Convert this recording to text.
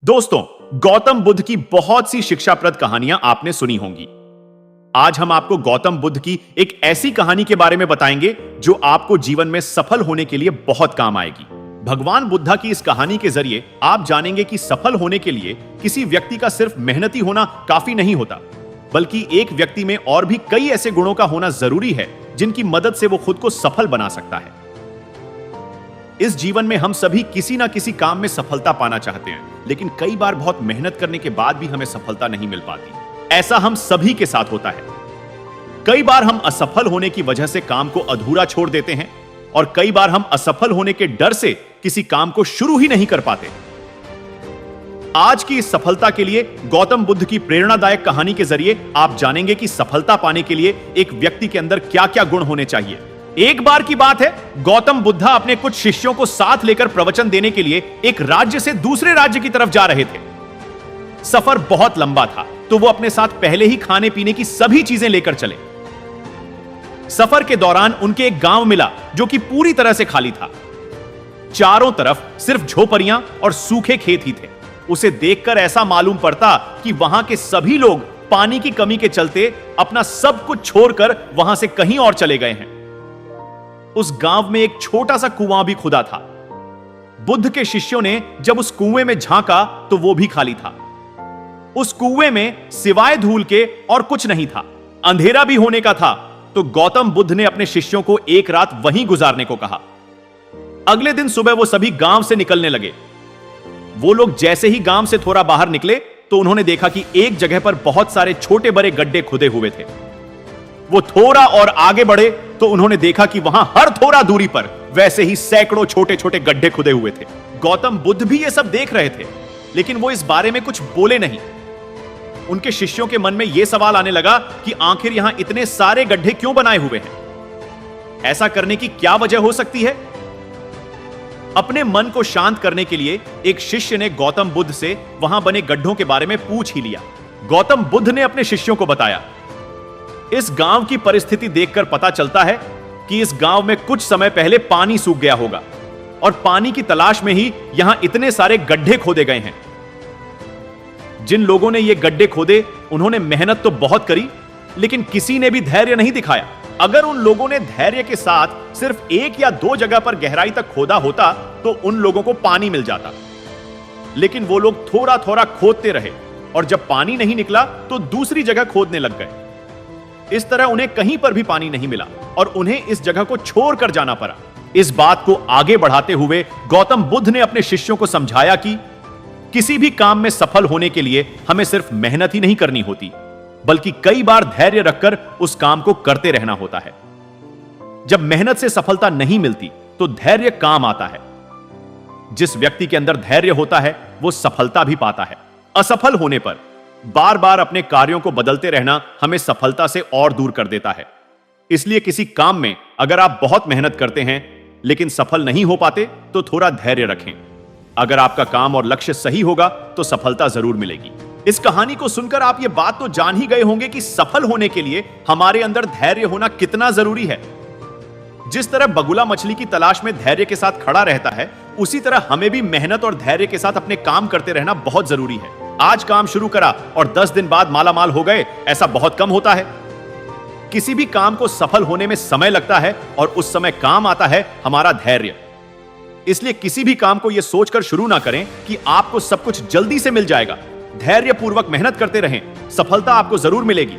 दोस्तों, गौतम बुद्ध की बहुत सी शिक्षाप्रद कहानियां आपने सुनी होंगी। आज हम आपको गौतम बुद्ध की एक ऐसी कहानी के बारे में बताएंगे जो आपको जीवन में सफल होने के लिए बहुत काम आएगी। भगवान बुद्धा की इस कहानी के जरिए आप जानेंगे कि सफल होने के लिए किसी व्यक्ति का सिर्फ मेहनती होना काफी नहीं होता, बल्कि एक व्यक्ति में और भी कई ऐसे गुणों का होना जरूरी है जिनकी मदद से वो खुद को सफल बना सकता है। इस जीवन में हम सभी किसी ना किसी काम में सफलता पाना चाहते हैं, लेकिन कई बार बहुत मेहनत करने के बाद भी हमें सफलता नहीं मिल पाती। ऐसा हम सभी के साथ होता है। कई बार हम असफल होने की वजह से काम को अधूरा छोड़ देते हैं और कई बार हम असफल होने के डर से किसी काम को शुरू ही नहीं कर पाते। आज की इस सफलता के लिए गौतम बुद्ध की प्रेरणादायक कहानी के जरिए आप जानेंगे कि सफलता पाने के लिए एक व्यक्ति के अंदर क्या-क्या गुण होने चाहिए। एक बार की बात है, गौतम बुद्धा अपने कुछ शिष्यों को साथ लेकर प्रवचन देने के लिए एक राज्य से दूसरे राज्य की तरफ जा रहे थे। सफर बहुत लंबा था, तो वो अपने साथ पहले ही खाने पीने की सभी चीजें लेकर चले। सफर के दौरान उनके एक गांव मिला जो कि पूरी तरह से खाली था। चारों तरफ सिर्फ झोपड़ियां और सूखे खेत ही थे। उसे देखकर ऐसा मालूम पड़ता कि वहां के सभी लोग पानी की कमी के चलते अपना सब कुछ छोड़कर वहां से कहीं और चले गए हैं। उस गांव में एक छोटा सा कुआं भी खुदा था। बुद्ध के शिष्यों ने जब उस कुएं में झांका तो वो भी खाली था। उस कुएं में सिवाय धूल के और कुछ नहीं था। अंधेरा भी होने का था, तो गौतम बुद्ध ने अपने शिष्यों को एक रात वहीं गुजारने को कहा। अगले दिन सुबह वो सभी गांव से निकलने लगे। वो लोग जैसे ही गांव से थोड़ा बाहर निकले तो उन्होंने देखा कि एक जगह पर बहुत सारे छोटे बड़े गड्ढे खुदे हुए थे। वो थोड़ा और आगे बढ़े तो उन्होंने देखा कि वहां हर थोड़ा दूरी पर वैसे ही सैकड़ों छोटे छोटे गड्ढे खुदे हुए थे। गौतम बुद्ध भी ये सब देख रहे थे, लेकिन वो इस बारे में कुछ बोले नहीं। उनके शिष्यों के मन में यह सवाल आने लगा कि आखिर यहां इतने सारे गड्ढे क्यों बनाए हुए हैं? ऐसा करने की क्या वजह हो सकती है? अपने मन को शांत करने के लिए एक शिष्य ने गौतम बुद्ध से वहां बने गड्ढों के बारे में पूछ ही लिया। गौतम बुद्ध ने अपने शिष्यों को बताया, इस गांव की परिस्थिति देखकर पता चलता है कि इस गांव में कुछ समय पहले पानी सूख गया होगा और पानी की तलाश में ही यहां इतने सारे गड्ढे खोदे गए हैं। जिन लोगों ने ये गड्ढे खोदे उन्होंने मेहनत तो बहुत करी, लेकिन किसी ने भी धैर्य नहीं दिखाया। अगर उन लोगों ने धैर्य के साथ सिर्फ एक या दो जगह पर गहराई तक खोदा होता तो उन लोगों को पानी मिल जाता, लेकिन वो लोग थोड़ा थोड़ा खोदते रहे और जब पानी नहीं निकला तो दूसरी जगह खोदने लग गए। इस तरह उन्हें कहीं पर भी पानी नहीं मिला और उन्हें इस जगह को छोड़कर जाना पड़ा। इस बात को आगे बढ़ाते हुए गौतम बुद्ध ने अपने शिष्यों को समझाया कि किसी भी काम में सफल होने के लिए हमें सिर्फ मेहनत ही नहीं करनी होती, बल्कि कई बार धैर्य रखकर उस काम को करते रहना होता है। जब मेहनत से सफलता नहीं मिलती तो धैर्य काम आता है। जिस व्यक्ति के अंदर धैर्य होता है वो सफलता भी पाता है। असफल होने पर बार बार अपने कार्यों को बदलते रहना हमें सफलता से और दूर कर देता है। इसलिए किसी काम में अगर आप बहुत मेहनत करते हैं लेकिन सफल नहीं हो पाते तो थोड़ा धैर्य रखें। अगर आपका काम और लक्ष्य सही होगा तो सफलता जरूर मिलेगी। इस कहानी को सुनकर आप ये बात तो जान ही गए होंगे कि सफल होने के लिए हमारे अंदर धैर्य होना कितना जरूरी है। जिस तरह बगुला मछली की तलाश में धैर्य के साथ खड़ा रहता है, उसी तरह हमें भी मेहनत और धैर्य के साथ अपने काम करते रहना बहुत जरूरी है। आज काम शुरू करा और 10 दिन बाद मालामाल हो गए, ऐसा बहुत कम होता है। किसी भी काम को सफल होने में समय लगता है और उस समय काम आता है हमारा धैर्य। इसलिए किसी भी काम को यह सोचकर शुरू ना करें कि आपको सब कुछ जल्दी से मिल जाएगा। धैर्य पूर्वक मेहनत करते रहें, सफलता आपको जरूर मिलेगी।